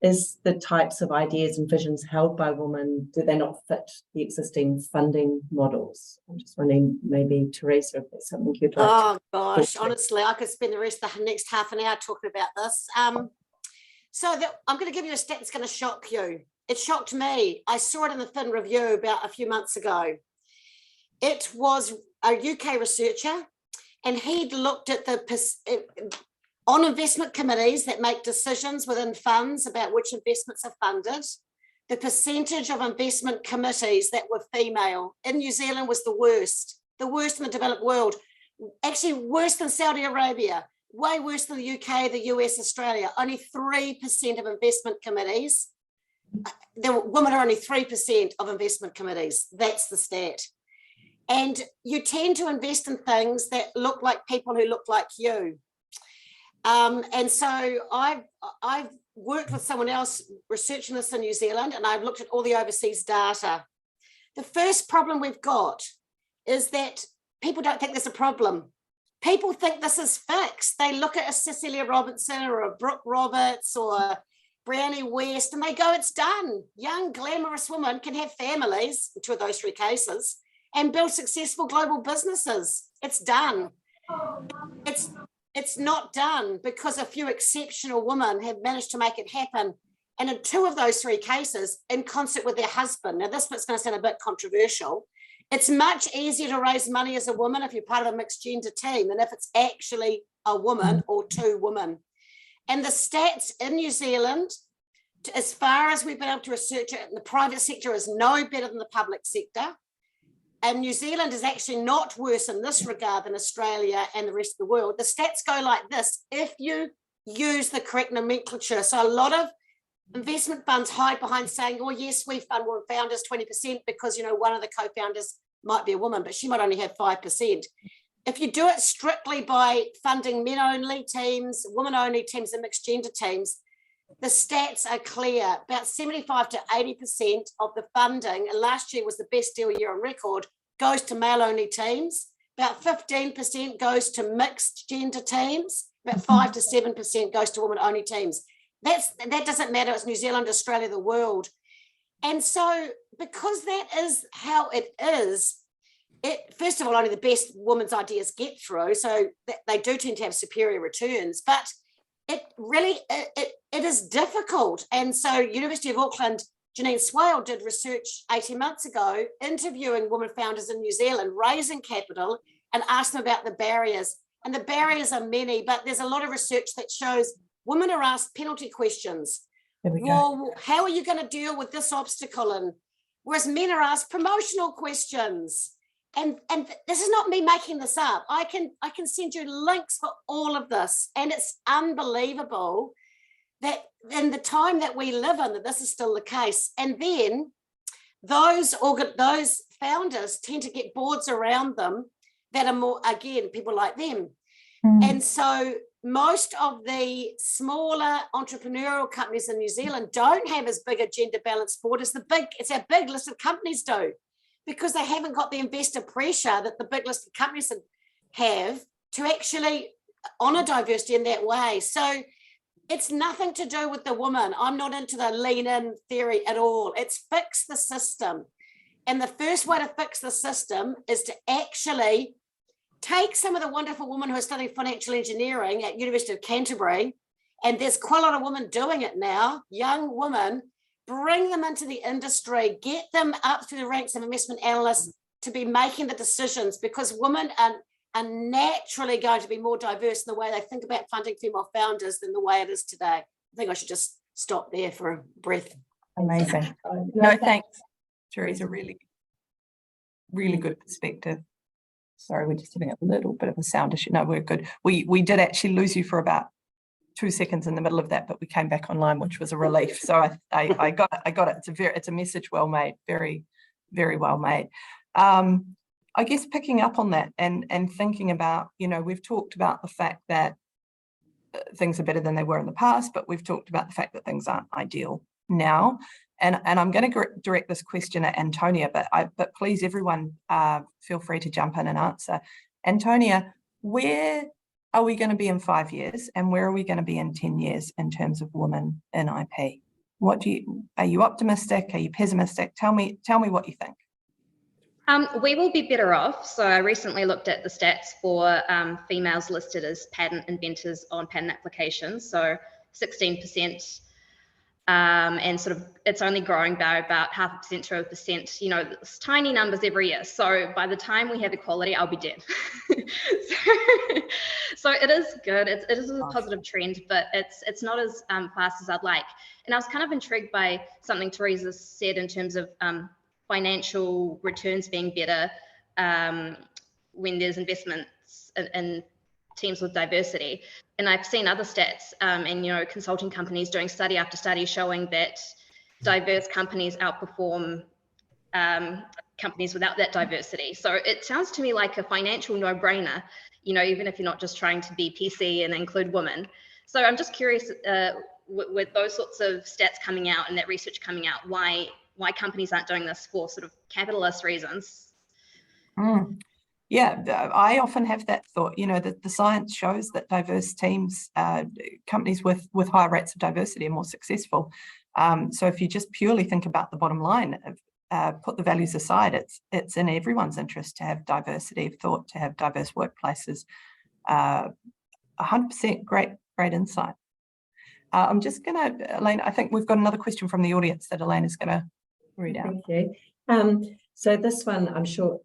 Is the types of ideas and visions held by women, do they not fit the existing funding models? I'm just wondering, maybe Theresa, if there's something you'd like Oh gosh, honestly, I could spend the rest of the next half an hour talking about this. I'm going to give you a stat that's going to shock you. It shocked me. I saw it in the Fin Review about a few months ago. It was a UK researcher, and he'd looked at on investment committees that make decisions within funds about which investments are funded, the percentage of investment committees that were female in New Zealand was the worst in the developed world, actually worse than Saudi Arabia, way worse than the UK, the US, Australia. Only 3% of investment committees, women are only 3% of investment committees. That's the stat. And you tend to invest in things that look like people who look like you. And so I've worked with someone else researching this in New Zealand, and I've looked at all the overseas data. The first problem we've got is that people don't think there's a problem. People think this is fixed. They look at a Cecilia Robinson or a Brooke Roberts or Brownie West, and they go, it's done. Young, glamorous women can have families, in 2 of those 3 cases, and build successful global businesses. It's done. It's not done, because a few exceptional women have managed to make it happen. And in 2 of those 3 cases, in concert with their husband. Now, this bit's going to sound a bit controversial. It's much easier to raise money as a woman if you're part of a mixed gender team than if it's actually a woman or 2 women. And the stats in New Zealand, as far as we've been able to research it, in the private sector is no better than the public sector. And New Zealand is actually not worse in this regard than Australia and the rest of the world. The stats go like this: if you use the correct nomenclature. So a lot of investment funds hide behind saying, oh yes, we fund women founders 20% because, you know, one of the co-founders might be a woman, but she might only have 5%. If you do it strictly by funding men-only teams, women-only teams, and mixed gender teams, the stats are clear. About 75 to 80% of the funding, and last year was the best deal year on record, goes to male-only teams. About 15% goes to mixed gender teams. About 5 to 7% goes to women-only teams. That doesn't matter. It's New Zealand, Australia, the world. And so because that is how it is, first of all, only the best women's ideas get through. So they do tend to have superior returns, but it really, it is difficult. And so University of Auckland, Janine Swale did research 18 months ago, interviewing women founders in New Zealand, raising capital, and asked them about the barriers. And the barriers are many, but there's a lot of research that shows women are asked penalty questions. Well, how are you going to deal with this obstacle? And whereas men are asked promotional questions. And this is not me making this up. I can send you links for all of this. And it's unbelievable that in the time that we live in, that this is still the case. And then those founders tend to get boards around them that are more, again, people like them. And so most of the smaller entrepreneurial companies in New Zealand don't have as big a gender balance board as our big listed companies do, because they haven't got the investor pressure that the big listed companies have to actually honour diversity in that way. So it's nothing to do with the woman. I'm not into the lean in theory at all. It's fix the system. And the first way to fix the system is to actually take some of the wonderful women who are studying financial engineering at University of Canterbury, and there's quite a lot of women doing it now, young women, bring them into the industry, get them up through the ranks of investment analysts to be making the decisions, because women are naturally going to be more diverse in the way they think about funding female founders than the way it is today. I think I should just stop there for a breath. Amazing. No, thanks, Theresa. Really, really good perspective. Sorry, we're just having a little bit of a sound issue. No, we're good. We did actually lose you for about 2 seconds in the middle of that, but we came back online, which was a relief. So I got it. It's a message well made, very, very well made. I guess picking up on that and thinking about, you know, we've talked about the fact that things are better than they were in the past, but we've talked about the fact that things aren't ideal now. And I'm going to direct this question at Antonia, but please, everyone, feel free to jump in and answer. Antonia, where are we going to be in 5 years, and where are we going to be in 10 years in terms of women in IP? Are you optimistic? Are you pessimistic? Tell me what you think. We will be better off. So I recently looked at the stats for females listed as patent inventors on patent applications. So 16%. And sort of it's only growing by about 0.5% to 1%, you know, it's tiny numbers every year. So by the time we have equality, I'll be dead. so it is good. It is a positive trend, but it's not as fast as I'd like. And I was kind of intrigued by something Theresa said in terms of financial returns being better when there's investments in teams with diversity. And I've seen other stats and, you know, consulting companies doing study after study showing that diverse companies outperform companies without that diversity. So it sounds to me like a financial no-brainer, you know, even if you're not just trying to be PC and include women. So I'm just curious with those sorts of stats coming out and that research coming out, why companies aren't doing this for sort of capitalist reasons. Yeah, I often have that thought, you know, that the science shows that diverse teams, companies with higher rates of diversity are more successful. So if you just purely think about the bottom line, put the values aside, it's in everyone's interest to have diversity of thought, to have diverse workplaces. 100% great insight. I'm just going to, Elaine, I think we've got another question from the audience that Elaine is going to read out. Thank you. So this one, I'm sure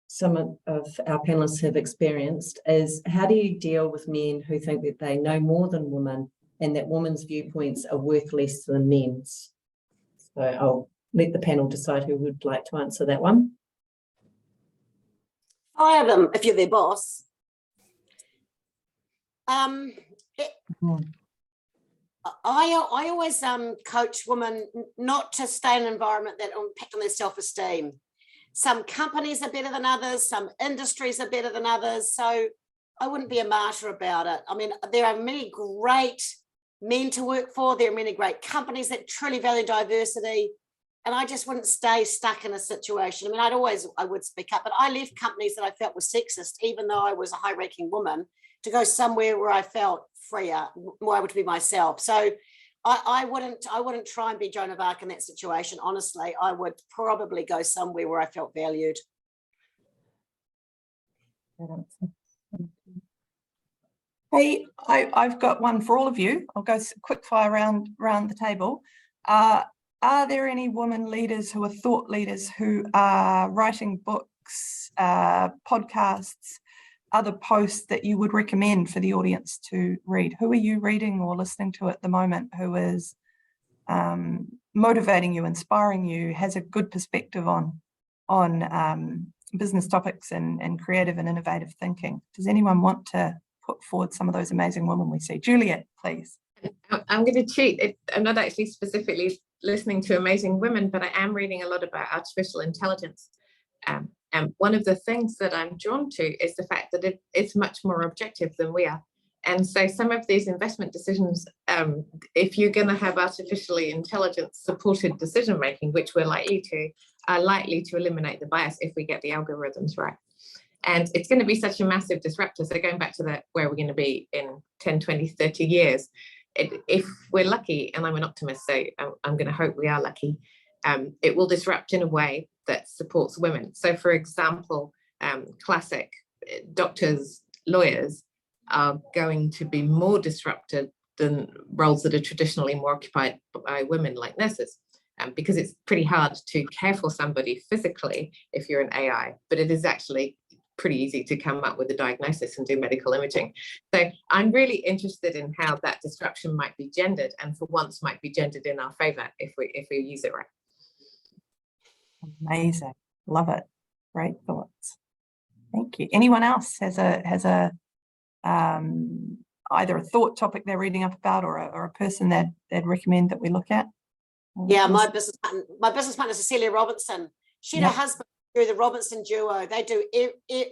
some of our panelists have experienced, is how do you deal with men who think that they know more than women and that women's viewpoints are worth less than men's? So I'll let the panel decide who would like to answer that one. Hire them if you're their boss. I always coach women not to stay in an environment that will impact on their self-esteem. Some companies are better than others, some industries are better than others, so I wouldn't be a martyr about it. I mean, there are many great men to work for, there are many great companies that truly value diversity, and I just wouldn't stay stuck in a situation. I mean, I would speak up, but I left companies that I felt were sexist, even though I was a high-ranking woman, to go somewhere where I felt freer, more able to be myself. So I wouldn't try and be Joan of Arc in that situation. Honestly, I would probably go somewhere where I felt valued. Hey, I've got one for all of you. I'll go quick fire round the table. Are there any women leaders who are thought leaders who are writing books, podcasts, other posts that you would recommend for the audience to read? Who are you reading or listening to at the moment who is motivating you, inspiring you, has a good perspective on business topics and creative and innovative thinking? Does anyone want to put forward some of those amazing women we see? Juliet, please. I'm going to cheat. I'm not actually specifically listening to amazing women, but I am reading a lot about artificial intelligence. And one of the things that I'm drawn to is the fact that it's much more objective than we are. And so some of these investment decisions, if you're going to have artificially intelligence supported decision making, which we're likely to, are likely to eliminate the bias if we get the algorithms right. And it's going to be such a massive disruptor. So going back to that, where we're going to be in 10, 20, 30 years, if we're lucky, and I'm an optimist, so I'm going to hope we are lucky, it will disrupt in a way that supports women. So for example, classic doctors, lawyers are going to be more disrupted than roles that are traditionally more occupied by women like nurses, because it's pretty hard to care for somebody physically if you're an AI, but it is actually pretty easy to come up with a diagnosis and do medical imaging. So I'm really interested in how that disruption might be gendered, and for once might be gendered in our favor if we use it right. Amazing, love it, great thoughts. Thank you. Anyone else has a either a thought topic they're reading up about or a person that they'd recommend that we look at? Yeah, my business partner is Cecilia Robinson. She and her husband do the Robinson duo. They do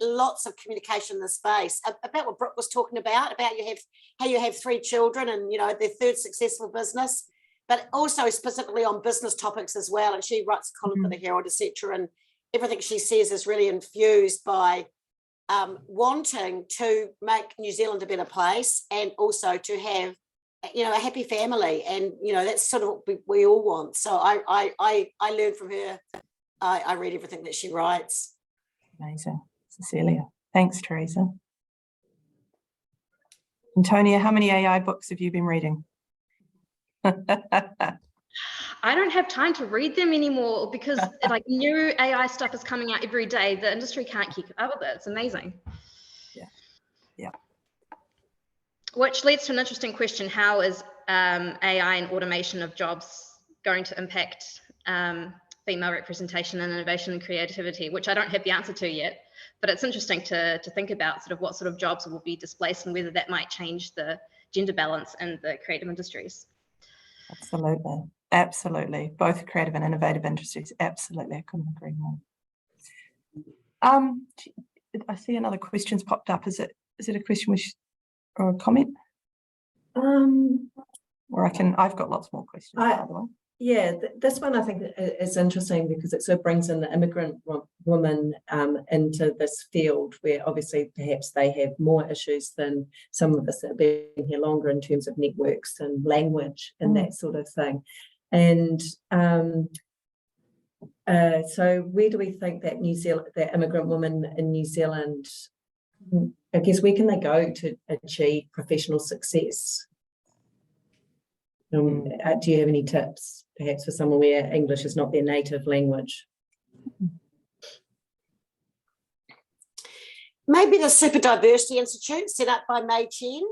lots of communication in the space about what Brooke was talking about how you have 3 children and their 3rd successful business, but also specifically on business topics as well. And she writes a column for the Herald, etc. And everything she says is really infused by wanting to make New Zealand a better place and also to have a happy family, and that's sort of what we all want. So I learn from her. I read everything that she writes. Amazing, Cecilia. Thanks, Theresa. Antonia, how many AI books have you been reading? I don't have time to read them anymore because like new AI stuff is coming out every day. The industry can't keep up with it. It's amazing. Yeah. Which leads to an interesting question. How is AI and automation of jobs going to impact female representation and innovation and creativity, which I don't have the answer to yet, but it's interesting to think about sort of what sort of jobs will be displaced and whether that might change the gender balance in the creative industries. Absolutely. Both creative and innovative industries. Absolutely. I couldn't agree more. I see another question's popped up. Is it a question or a comment? Or I've got lots more questions, by the way. Yeah, this one I think is interesting because it sort of brings in the immigrant woman into this field where obviously perhaps they have more issues than some of us that have been here longer in terms of networks and language and that sort of thing. And so where do we think that that immigrant woman in New Zealand, I guess, where can they go to achieve professional success? Do you have any tips, perhaps, for someone where English is not their native language? Maybe the Super Diversity Institute set up by Mei Chen,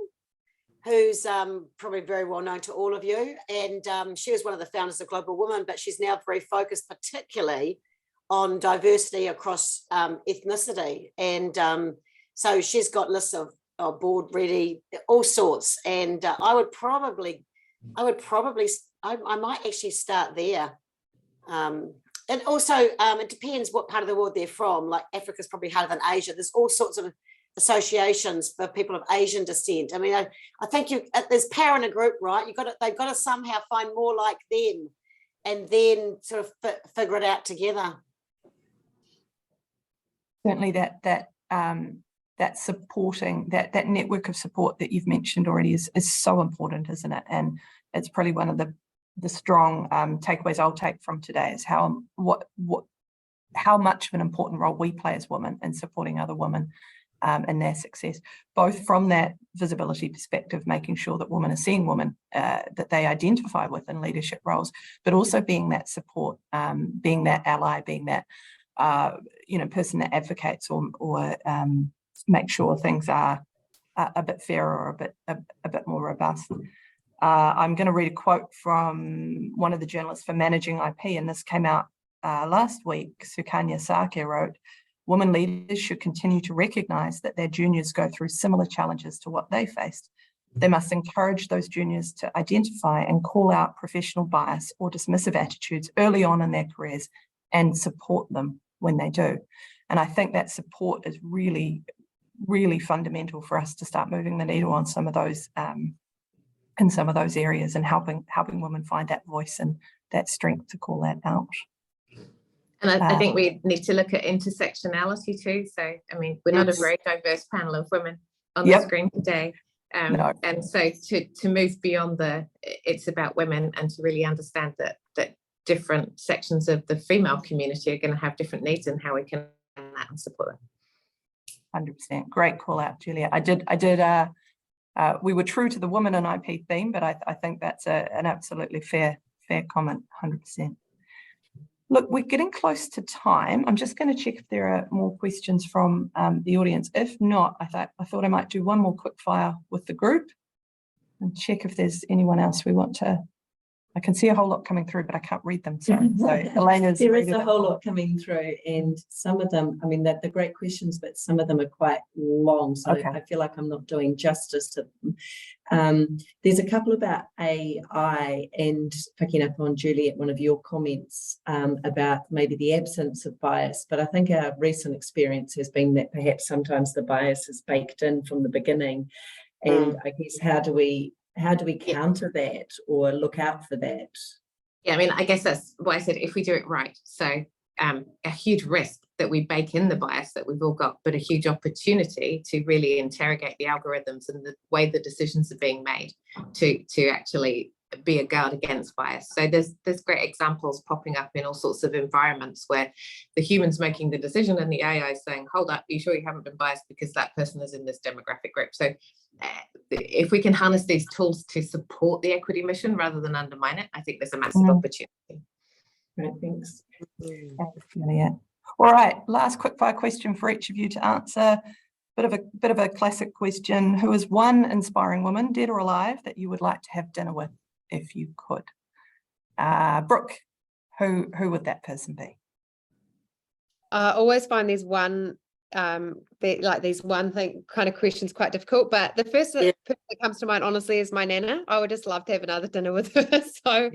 who's probably very well known to all of you. And she was one of the founders of Global Women, but she's now very focused particularly on diversity across ethnicity, and so she's got lists of board ready, all sorts, and I might actually start there. And also, it depends what part of the world they're from. Like Africa's probably harder than Asia. There's all sorts of associations for people of Asian descent. I mean, I think there's power in a group, right? They've got to somehow find more like them, and then sort of figure it out together. Certainly, that supporting that network of support that you've mentioned already is so important, isn't it? And it's probably one of the strong takeaways I'll take from today is how much of an important role we play as women in supporting other women and their success, both from that visibility perspective, making sure that women are seeing women that they identify with in leadership roles, but also being that support, being that ally, being that person that advocates or make sure things are a bit fairer or a bit more robust. I'm going to read a quote from one of the journalists for Managing IP, and this came out last week. Sukanya Sake wrote, "Women leaders should continue to recognise that their juniors go through similar challenges to what they faced. They must encourage those juniors to identify and call out professional bias or dismissive attitudes early on in their careers and support them when they do." And I think that support is really, really fundamental for us to start moving the needle on some of those in some of those areas, and helping women find that voice and that strength to call that out. And I think we need to look at intersectionality too. So, I mean, we're not a very diverse panel of women on the screen today. No. And so to move beyond it's about women, and to really understand that different sections of the female community are going to have different needs, and how we can and support them. 100%. Great call out, Juliet. I did we were true to the woman in IP theme, but I think that's an absolutely fair comment, 100%. Look, we're getting close to time. I'm just going to check if there are more questions from the audience. If not, I thought I might do one more quick fire with the group and check if there's anyone else we want to. I can see a whole lot coming through, but I can't read them. So Elena's there is a whole lot coming through, and some of them, I mean, they're great questions, but some of them are quite long. So okay. I feel like I'm not doing justice to them. There's a couple about AI, and picking up on Juliet, one of your comments about maybe the absence of bias. But I think our recent experience has been that perhaps sometimes the bias is baked in from the beginning. And I guess how do we counter that or look out for that? Yeah, I mean, I guess that's why I said if we do it right. So a huge risk that we bake in the bias that we've all got, but a huge opportunity to really interrogate the algorithms and the way the decisions are being made to actually be a guard against bias. So there's great examples popping up in all sorts of environments where the human's making the decision and the AI is saying, hold up, are you sure you haven't been biased because that person is in this demographic group? So if we can harness these tools to support the equity mission rather than undermine it, I think there's a massive opportunity. Right, thanks. Yeah. All right, last quickfire question for each of you to answer. Bit of a classic question. Who is one inspiring woman, dead or alive, that you would like to have dinner with if you could? Brooke, who would that person be? I always find these one thing kind of questions quite difficult, but the first person that comes to mind honestly is my nana. I would just love to have another dinner with her. So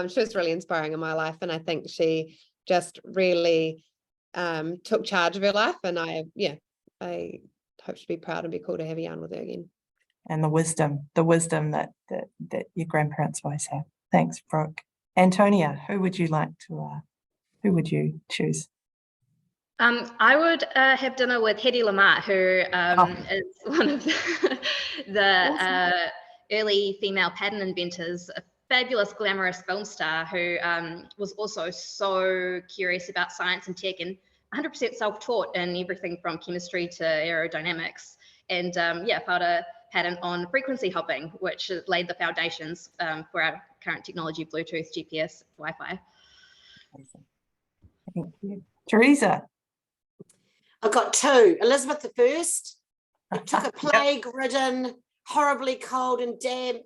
she was really inspiring in my life, and I think she just really took charge of her life, and I hope she'd be proud and be cool to have a yarn with her again. And the wisdom that your grandparents always have. Thanks, Brooke. Antonia, who would you choose? I would have dinner with Hedy Lamarr, who is one of the early female pattern inventors, a fabulous, glamorous film star who was also so curious about science and tech, and 100% self-taught in everything from chemistry to aerodynamics, and filed a patent on frequency hopping, which laid the foundations for our current technology, Bluetooth, GPS, Wi-Fi. Thank you. Theresa? I've got two. Elizabeth I. It took a plague-ridden, horribly cold and damp,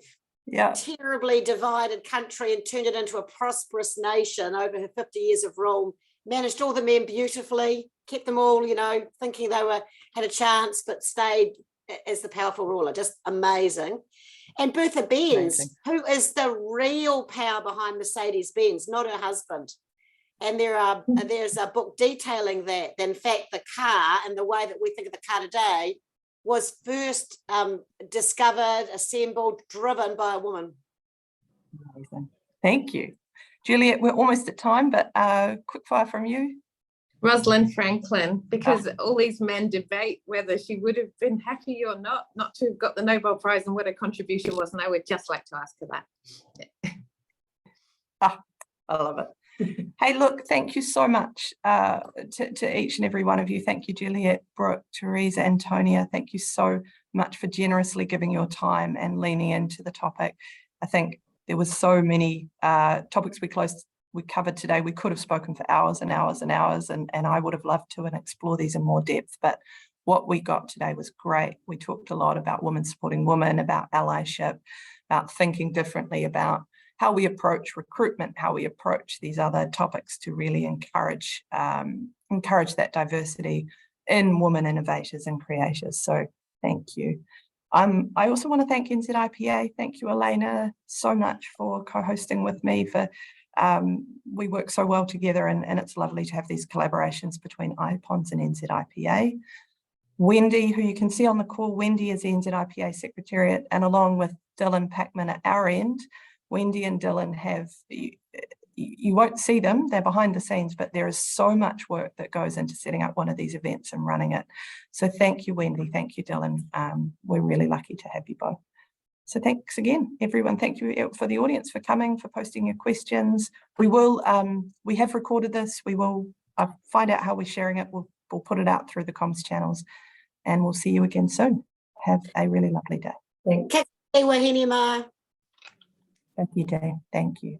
terribly divided country and turned it into a prosperous nation over her 50 years of rule, managed all the men beautifully, kept them all, you know, thinking they had a chance, but stayed as the powerful ruler. Just amazing. And Bertha Benz, Amazing. who is the real power behind Mercedes-Benz, not her husband. And there's a book detailing that. In fact, the car and the way that we think of the car today was first discovered, assembled, driven by a woman. Amazing. Thank you. Juliet, we're almost at time, but quick fire from you. Rosalind Franklin, because all these men debate whether she would have been happy or not to have got the Nobel Prize and what her contribution was, and I would just like to ask her that. I love it. Hey, look, thank you so much to each and every one of you. Thank you, Juliet, Brooke, Theresa, Antonia. Thank you so much for generously giving your time and leaning into the topic. I think there was so many topics we covered today. We could have spoken for hours and hours and hours, and I would have loved to and explore these in more depth. But what we got today was great. We talked a lot about women supporting women, about allyship, about thinking differently, about how we approach recruitment, how we approach these other topics to really encourage that diversity in women innovators and creators. So thank you. I also want to thank NZIPA. Thank you, Elena, so much for co-hosting with me. We work so well together, and it's lovely to have these collaborations between IPONS and NZIPA. Wendy, who you can see on the call, Wendy is the NZIPA Secretariat, and along with Dylan Packman at our end, Wendy and Dylan have, you won't see them, they're behind the scenes, but there is so much work that goes into setting up one of these events and running it. So thank you, Wendy, thank you, Dylan. We're really lucky to have you both. So thanks again, everyone. Thank you for the audience for coming, for posting your questions. We have recorded this. We will find out how we're sharing it. We'll put it out through the comms channels, and we'll see you again soon. Have a really lovely day. Thanks. Ka te wahine mai. Thank you, Dave. Thank you.